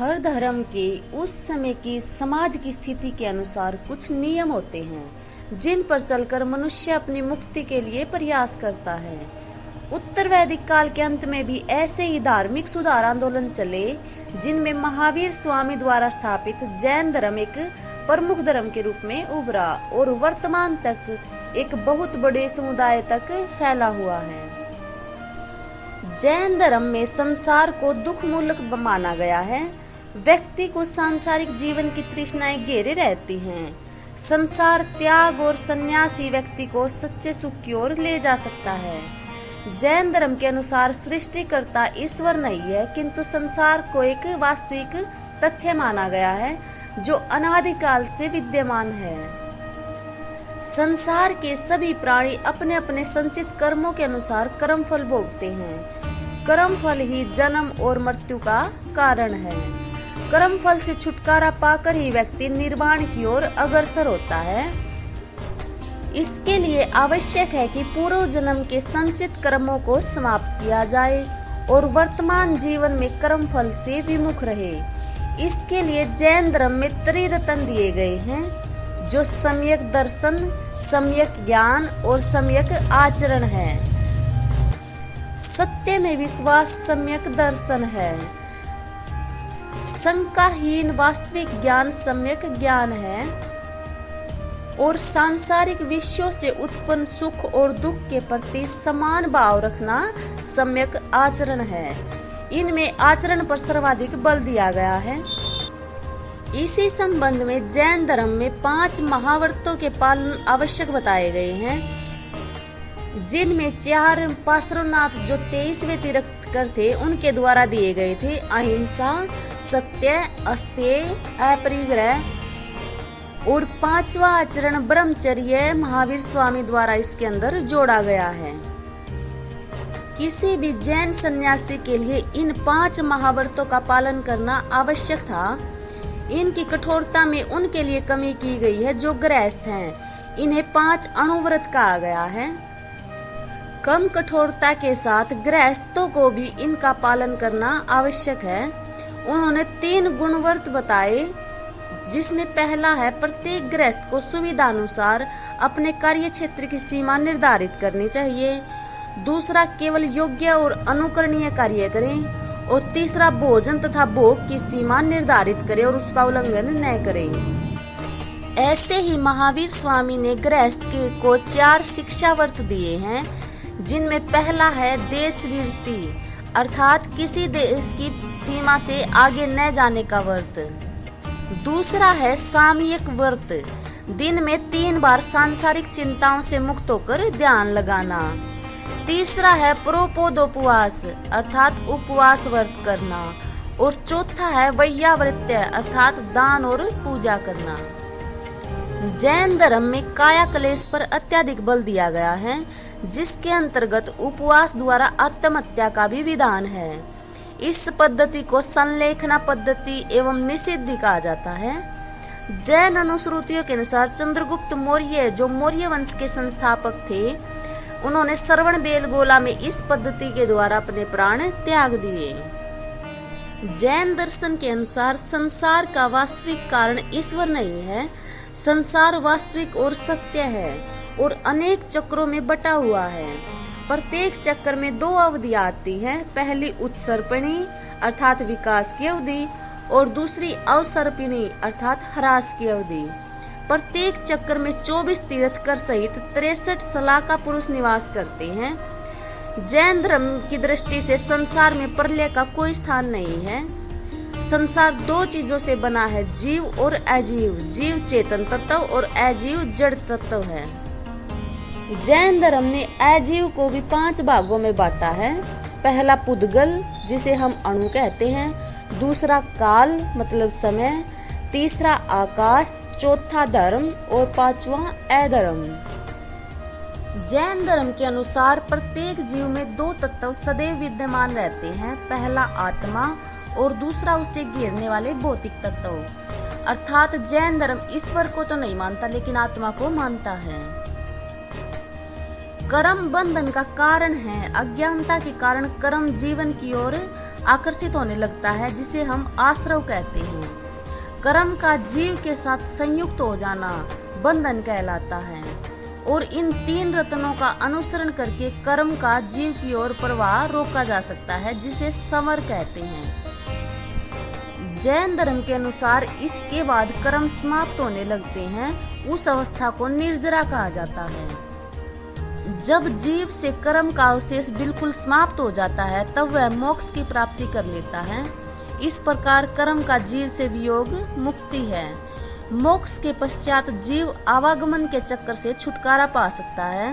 हर धर्म के उस समय की समाज की स्थिति के अनुसार कुछ नियम होते हैं जिन पर चलकर मनुष्य अपनी मुक्ति के लिए प्रयास करता है। उत्तर वैदिक काल के अंत में भी ऐसे ही धार्मिक सुधार आंदोलन चले जिनमें महावीर स्वामी द्वारा स्थापित जैन धर्म एक प्रमुख धर्म के रूप में उभरा और वर्तमान तक एक बहुत बड़े समुदाय तक फैला हुआ है। जैन धर्म में संसार को दुख मूलक माना गया है। व्यक्ति को सांसारिक जीवन की तृष्णाएं घेरे रहती हैं। संसार त्याग और सन्यासी व्यक्ति को सच्चे सुख की ओर ले जा सकता है। जैन धर्म के अनुसार सृष्टिकर्ता ईश्वर नहीं है, किंतु संसार को एक वास्तविक तथ्य माना गया है जो अनादिकाल से विद्यमान है। संसार के सभी प्राणी अपने अपने संचित कर्मों के अनुसार कर्म फल भोगते हैं। कर्म फल ही जन्म और मृत्यु का कारण है। कर्म फल से छुटकारा पाकर ही व्यक्ति निर्वाण की ओर अग्रसर होता है। इसके लिए आवश्यक है कि पूर्व जन्म के संचित कर्मों को समाप्त किया जाए और वर्तमान जीवन में कर्म फल से विमुख रहे। इसके लिए जैन धर्म में त्रिरत्न दिए गए हैं जो सम्यक दर्शन, सम्यक ज्ञान और सम्यक आचरण है। सत्य में विश्वास सम्यक दर्शन है। शंकाहीन वास्तविक ज्ञान सम्यक ज्ञान है और सांसारिक विषयों से उत्पन्न सुख और दुख के प्रति समान भाव रखना सम्यक आचरण है। इनमें आचरण पर सर्वाधिक बल दिया गया है। इसी संबंध में जैन धर्म में 5 महाव्रतों के पालन आवश्यक बताए गए हैं, जिनमें 4 पार्श्वनाथ जो 23वें तीर्थंकर थे उनके द्वारा दिए गए थे। अहिंसा, सत्य, अस्तेय, अपरिग्रह और 5वां आचरण ब्रह्मचर्य महावीर स्वामी द्वारा इसके अंदर जोड़ा गया है। किसी भी जैन सन्यासी के लिए इन 5 महाव्रतों का पालन करना आवश्यक था। इनकी कठोरता में उनके लिए कमी की गई है जो गृहस्थ हैं। इन्हें 5 अणुव्रत कहा गया है। कम कठोरता के साथ गृहस्थों को भी इनका पालन करना आवश्यक है। उन्होंने 3 गुणव्रत बताए, जिसमें पहला है प्रत्येक गृहस्थ को सुविधा अनुसार अपने कार्य क्षेत्र की सीमा निर्धारित करनी चाहिए। दूसरा, केवल योग्य और अनुकरणीय कार्य करें और तीसरा, भोजन तथा भोग की सीमा निर्धारित करें और उसका उल्लंघन न करें। ऐसे ही महावीर स्वामी ने गृहस्थ को 4 शिक्षाव्रत दिए हैं, जिनमें पहला है देशवीरति, अर्थात किसी देश की सीमा से आगे न जाने का व्रत। दूसरा है सामयिक व्रत, दिन में 3 बार सांसारिक चिंताओं से मुक्त होकर ध्यान लगाना। तीसरा है प्रोपोदोपवास, अर्थात उपवास व्रत करना। और चौथा है वैयावृत्य, अर्थात दान और पूजा करना। जैन धर्म में काया क्लेश पर अत्यधिक बल दिया गया है, जिसके अंतर्गत उपवास द्वारा आत्महत्या का भी विधान है। इस पद्धति को संलेखना पद्धति एवं निषिद्धि कहा जाता है। जैन अनुश्रुतियों के अनुसार चंद्रगुप्त मौर्य, जो मौर्य वंश के संस्थापक थे, उन्होंने श्रवण बेलगोला में इस पद्धति के द्वारा अपने प्राण त्याग दिए। जैन दर्शन के अनुसार संसार का वास्तविक कारण ईश्वर नहीं है। संसार वास्तविक और सत्य है और अनेक चक्रों में बटा हुआ है। प्रत्येक चक्र में 2 अवधियां आती हैं। पहली उत्सर्पिणी अर्थात विकास की अवधि और दूसरी अवसर्पिणी अर्थात ह्रास की अवधि। प्रत्येक चक्र में 24 तीर्थंकर सहित 63 सलाका पुरुष निवास करते हैं। जैन धर्म की दृष्टि से संसार में प्रलय का कोई स्थान नहीं है। संसार 2 चीजों से बना है, जीव और अजीव। जीव चेतन तत्व और अजीव जड़ तत्व है। जैन धर्म ने अजीव को भी 5 भागों में बांटा है। पहला पुद्गल, जिसे हम अणु कहते हैं। दूसरा काल मतलब समय। तीसरा आकाश। चौथा धर्म और 5वां अधर्म। जैन धर्म के अनुसार प्रत्येक जीव में 2 तत्व सदैव विद्यमान रहते हैं। पहला आत्मा और दूसरा उसे घेरने वाले भौतिक तत्व। अर्थात जैन धर्म ईश्वर को तो नहीं मानता, लेकिन आत्मा को मानता है। कर्म बंधन का कारण है। अज्ञानता के कारण कर्म जीवन की ओर आकर्षित होने लगता है, जिसे हम आश्रव कहते हैं। कर्म का जीव के साथ संयुक्त हो जाना बंधन कहलाता है और इन 3 रत्नों का अनुसरण करके कर्म का जीव की ओर प्रवाह रोका जा सकता है, जिसे संवर कहते हैं। जैन धर्म के अनुसार इसके बाद कर्म समाप्त होने लगते हैं, उस अवस्था को निर्जरा कहा जाता है। जब जीव से कर्म का अवशेष बिल्कुल समाप्त हो जाता है, तब वह मोक्ष की प्राप्ति कर लेता है। इस प्रकार कर्म का जीव से वियोग मुक्ति है। मोक्ष के पश्चात जीव आवागमन के चक्कर से छुटकारा पा सकता है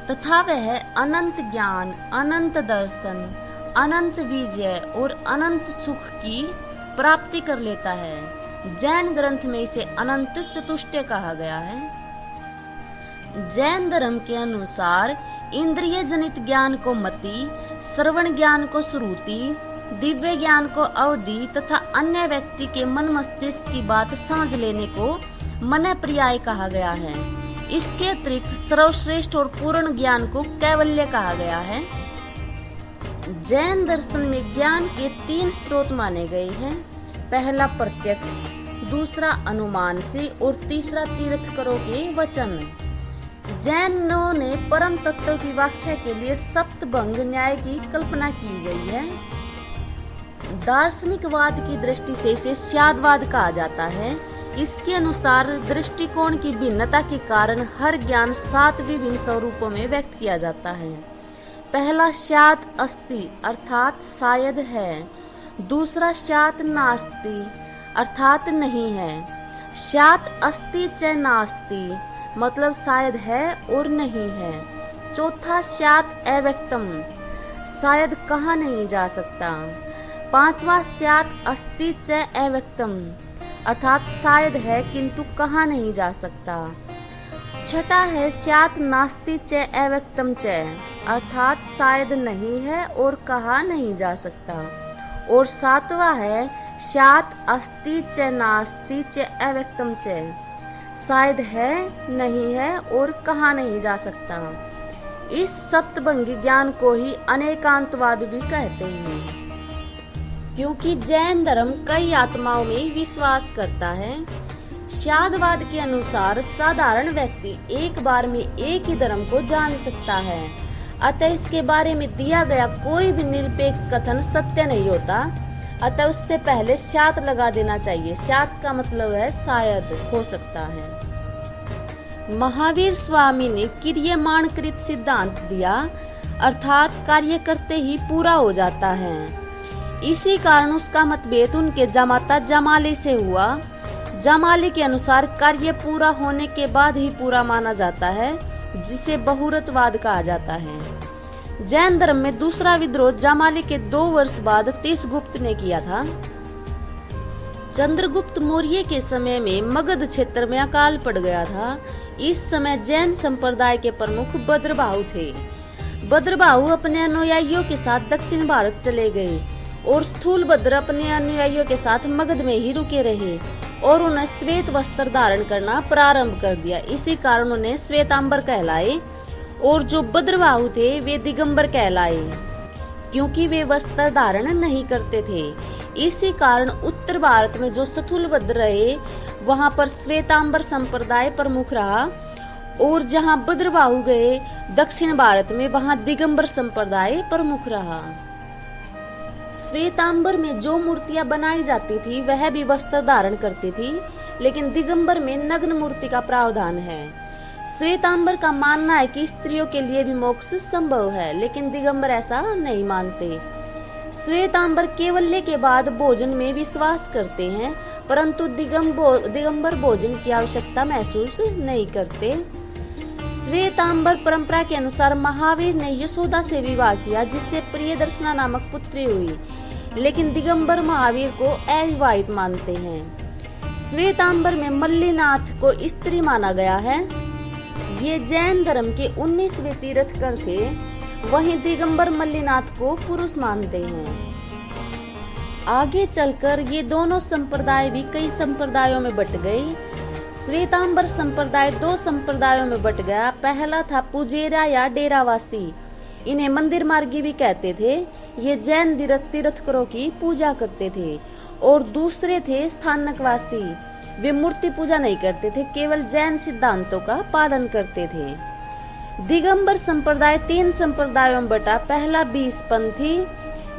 तथा वह अनंत ज्ञान, अनंत दर्शन, अनंत वीर्य और अनंत सुख की प्राप्ति कर लेता है। जैन ग्रंथ में इसे अनंत चतुष्टय कहा गया है। जैन धर्म के अनुसार इंद्रिय जनित ज्ञान को मति, श्रवण ज्ञान को श्रुति, दिव्य ज्ञान को अवधि तथा अन्य व्यक्ति के मन मस्तिष्क की बात समझ लेने को मन पर्याय कहा गया है। इसके अतिरिक्त सर्वश्रेष्ठ और पूर्ण ज्ञान को कैवल्य कहा गया है। जैन दर्शन में ज्ञान के 3 स्रोत माने गए हैं। पहला प्रत्यक्ष, दूसरा अनुमान से और तीसरा तीर्थंकरों के वचन। जैनों ने परम तत्व की व्याख्या के लिए सप्तभंग न्याय की कल्पना की गई है। दार्शनिकवाद की दृष्टि से इसे स्यादवाद कहा जाता है। इसके अनुसार दृष्टिकोण की भिन्नता के कारण हर ज्ञान 7 विभिन्न स्वरूपों में व्यक्त किया जाता है। पहला स्यात् अस्ति अर्थात शायद है। दूसरा स्यात् नास्ति अर्थात नहीं है। स्यात् अस्ति च नास्ति मतलब शायद है और नहीं है। चौथा स्यात् अव्यक्तम शायद कहा नहीं जा सकता। पांचवा स्यात् अस्ति च अव्यक्तम अर्थात शायद है किंतु कहा नहीं जा सकता। छठा है स्यात् नास्ति च अव्यक्तम च अर्थात शायद नहीं है और कहा नहीं जा सकता। और सातवां है स्यात् अस्ति च नास्ति च अव्यक्तम च शायद है, नहीं है और कहा नहीं जा सकता। इस सप्तभंगी ज्ञान को ही अनेकांतवाद भी कहते हैं, क्योंकि जैन धर्म कई आत्माओं में विश्वास करता है। स्यादवाद के अनुसार साधारण व्यक्ति एक बार में एक ही धर्म को जान सकता है, अतः इसके बारे में दिया गया कोई भी निरपेक्ष कथन सत्य नहीं होता। अतः उससे पहले स्यात् लगा देना चाहिए। स्यात् का मतलब है शायद, हो सकता है। महावीर स्वामी ने क्रियमाणकृत सिद्धांत दिया, अर्थात कार्य करते ही पूरा हो जाता है। इसी कारण उसका मतभेद उनके जमाता जमाली से हुआ। जमाली के अनुसार कार्य पूरा होने के बाद ही पूरा माना जाता है, जिसे बहुरतवाद कहा जाता है। जैन धर्म में दूसरा विद्रोह जमाली के 2 वर्ष बाद तीसगुप्त ने किया था। चंद्रगुप्त मौर्य के समय में मगध क्षेत्र में अकाल पड़ गया था। इस समय जैन संप्रदाय के प्रमुख भद्रबाहु थे। भद्रबाहु अपने अनुयायियों के साथ दक्षिण भारत चले गए और स्थूलभद्र अपने अनुयायियों के साथ मगध में ही रुके रहे और उन्हें श्वेत वस्त्र धारण करना प्रारंभ कर दिया। इसी कारण उन्हें श्वेतांबर कहलाए और जो भद्रबाहु थे वे दिगंबर कहलाए, क्योंकि वे वस्त्र धारण नहीं करते थे। इसी कारण उत्तर भारत में जो स्थूलभद्र रहे वहां पर श्वेतांबर संप्रदाय प्रमुख रहा और जहां भद्रबाहु गए दक्षिण भारत में वहां दिगंबर संप्रदाय प्रमुख रहा। श्वेतांबर में जो मूर्तियां बनाई जाती थी वह भी वस्त्र धारण करती थी, लेकिन दिगंबर में नग्न मूर्ति का प्रावधान है। श्वेतांबर का मानना है कि स्त्रियों के लिए भी मोक्ष संभव है, लेकिन दिगंबर ऐसा नहीं मानते। श्वेतांबर केवल्य के बाद भोजन में विश्वास करते हैं, परंतु दिगंबर भोजन की आवश्यकता महसूस नहीं करते। श्वेतांबर परंपरा के अनुसार महावीर ने यशोदा से विवाह किया, जिससे प्रियदर्शना नामक पुत्री हुई, लेकिन दिगंबर महावीर को अविवाहित मानते हैं। श्वेतांबर में मल्लीनाथ को स्त्री माना गया है। ये जैन धर्म के 19वें तीर्थंकर थे, वहीं दिगंबर मल्लीनाथ को पुरुष मानते हैं। आगे चलकर ये दोनों संप्रदाय भी कई संप्रदायों में बट गए। श्वेतांबर संप्रदाय 2 संप्रदायों में बट गया। पहला था पुजेरा या डेरावासी। इन्हें मंदिर मार्गी भी कहते थे। ये जैन तीर्थंकरों की पूजा करते थे। और दूसरे थे स्थानकवासी। वे मूर्ति पूजा नहीं करते थे, केवल जैन सिद्धांतों का पालन करते थे। दिगंबर संप्रदाय 3 संप्रदायों में बटा। पहला 20 पंथी,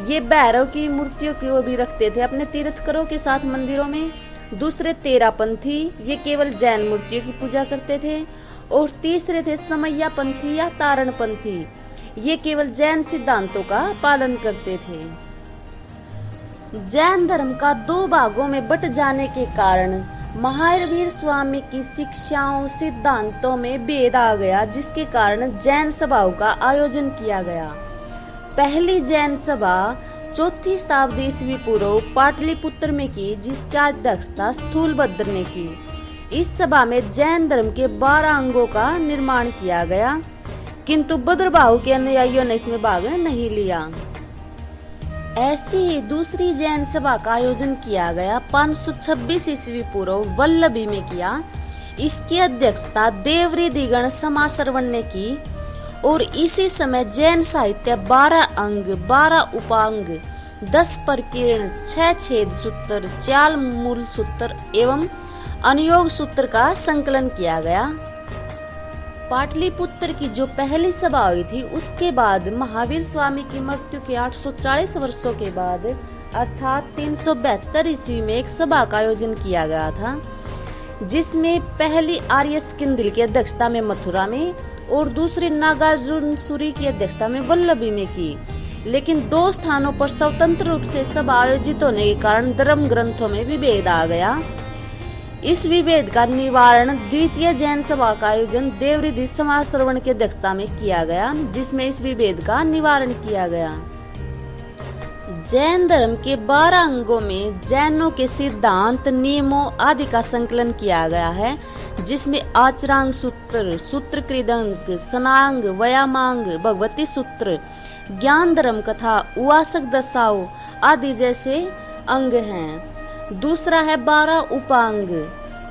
ये भैरव की मूर्तियों को भी रखते थे अपने तीर्थंकरों के साथ मंदिरों में। दूसरे 13 पंथी, ये केवल जैन मूर्तियों की पूजा करते थे। और तीसरे थे समैया पंथी या तारण पंथी, ये केवल जैन सिद्धांतों का पालन करते थे। जैन धर्म का 2 भागों में बट जाने के कारण महावीर स्वामी की शिक्षाओं सिद्धांतों में भेद आ गया, जिसके कारण जैन सभाओं का आयोजन किया गया। पहली जैन सभा 4वीं शताब्दी ईस्वी पूर्व पाटलिपुत्र में की, जिसका अध्यक्षता स्थूलभद्र ने की। इस सभा में जैन धर्म के 12 अंगों का निर्माण किया गया, किंतु भद्रबाहु के अनुयायियों ने इसमें भाग नहीं लिया। ऐसी ही दूसरी जैन सभा का आयोजन किया गया 526 ईस्वी पूर्व वल्लभी में किया। इसकी अध्यक्षता देवरिदिगण समासरवण ने की। और इसी समय जैन साहित्य 12 अंग, 12 उपांग, 10 प्रकीर्ण, 6 छेद सूत्र, 4 मूल सूत्र एवं अनुयोग सूत्र का संकलन किया गया। पाटलिपुत्र की जो पहली सभा हुई थी, उसके बाद महावीर स्वामी की मृत्यु के 840 वर्षों के बाद अर्थात 372 ईस्वी में एक सभा का आयोजन किया गया था, जिसमें पहली आर्य स्किंदिल की अध्यक्षता में मथुरा में और दूसरी नागार्जुन सूरी की अध्यक्षता में वल्लभी में की। लेकिन 2 स्थानों पर स्वतंत्र रूप से सभा आयोजित होने के कारण धर्म ग्रंथों में विभेद आ गया। इस विभेद का निवारण द्वितीय जैन सभा का आयोजन देवरिदि समासरवण की अध्यक्षता में किया गया, जिसमें इस विभेद का निवारण किया गया। जैन धर्म के 12 अंगों में जैनों के सिद्धांत, नियमों आदि का संकलन किया गया है, जिसमें आचरांग सूत्र, सूत्र कृदंक, सनांग, व्यायामांग, भगवती सूत्र, ज्ञान धर्म कथा, उवासक दशाओं आदि जैसे अंग हैं। दूसरा है 12 उपांग।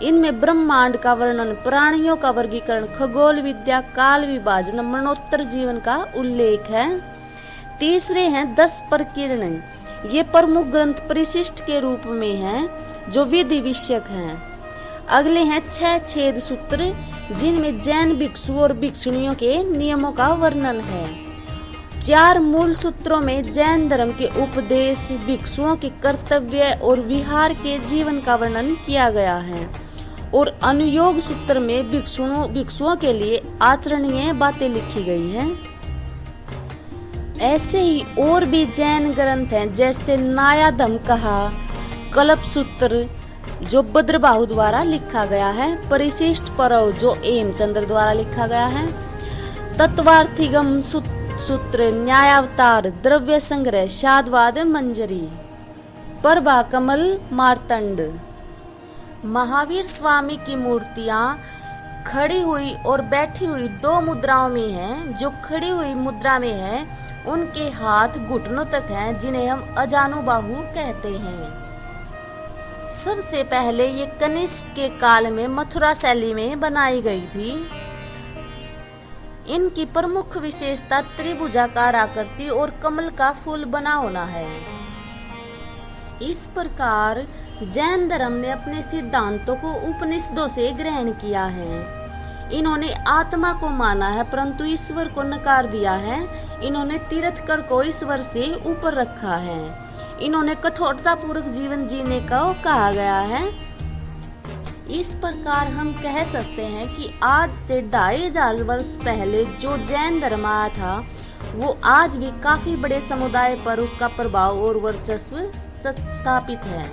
इनमें ब्रह्मांड का वर्णन, प्राणियों का वर्गीकरण, खगोल विद्या, काल विभाजन, मरणोत्तर जीवन का उल्लेख है। तीसरे हैं 10 प्रकीर्ण। ये प्रमुख ग्रंथ परिशिष्ट के रूप में हैं, जो विधि विषयक हैं। अगले हैं 6 छेद सूत्र, जिनमें जैन भिक्षु और भिक्षुणियों के नियमों का वर्णन है। 4 मूल सूत्रों में जैन धर्म के उपदेश, भिक्षुओं के कर्तव्य और विहार के जीवन का वर्णन किया गया है। और अनुयोग सूत्र में भिक्षुओं के लिए आचरणीय बातें लिखी गई हैं। ऐसे ही और भी जैन ग्रंथ हैं, जैसे नायाधम कहा, कल्प सूत्र जो भद्रबाहु द्वारा लिखा गया है, परिशिष्ट परव जो हेमचंद्र द्वारा लिखा गया है, तत्वार्थिगम सूत्र, न्यायावतार, द्रव्य संग्रह, शादवाद मंजरी, प्रभा कमल, मार्तंड। महावीर स्वामी की मूर्तियां खड़ी हुई और बैठी हुई 2 मुद्राओं में हैं। जो खड़ी हुई मुद्रा में है, उनके हाथ घुटनों तक हैं, जिन्हें हम अजानुबाहु कहते हैं। सबसे पहले ये कनिष्क के काल में मथुरा शैली में बनाई गई थी। इनकी प्रमुख विशेषता त्रिभुजाकार आकृति और कमल का फूल बना होना है। इस प्रकार जैन धर्म ने अपने सिद्धांतों को उपनिषदों से ग्रहण किया है। इन्होंने आत्मा को माना है, परंतु ईश्वर को नकार दिया है। इन्होंने तीर्थंकर को ईश्वर से ऊपर रखा है। इन्होंने कठोरता पूर्वक जीवन जीने का कहा गया है। इस प्रकार हम कह सकते हैं कि आज से 2500 वर्ष पहले जो जैन धर्म आया था, वो आज भी काफी बड़े समुदाय पर उसका प्रभाव और वर्चस्व स्थापित है।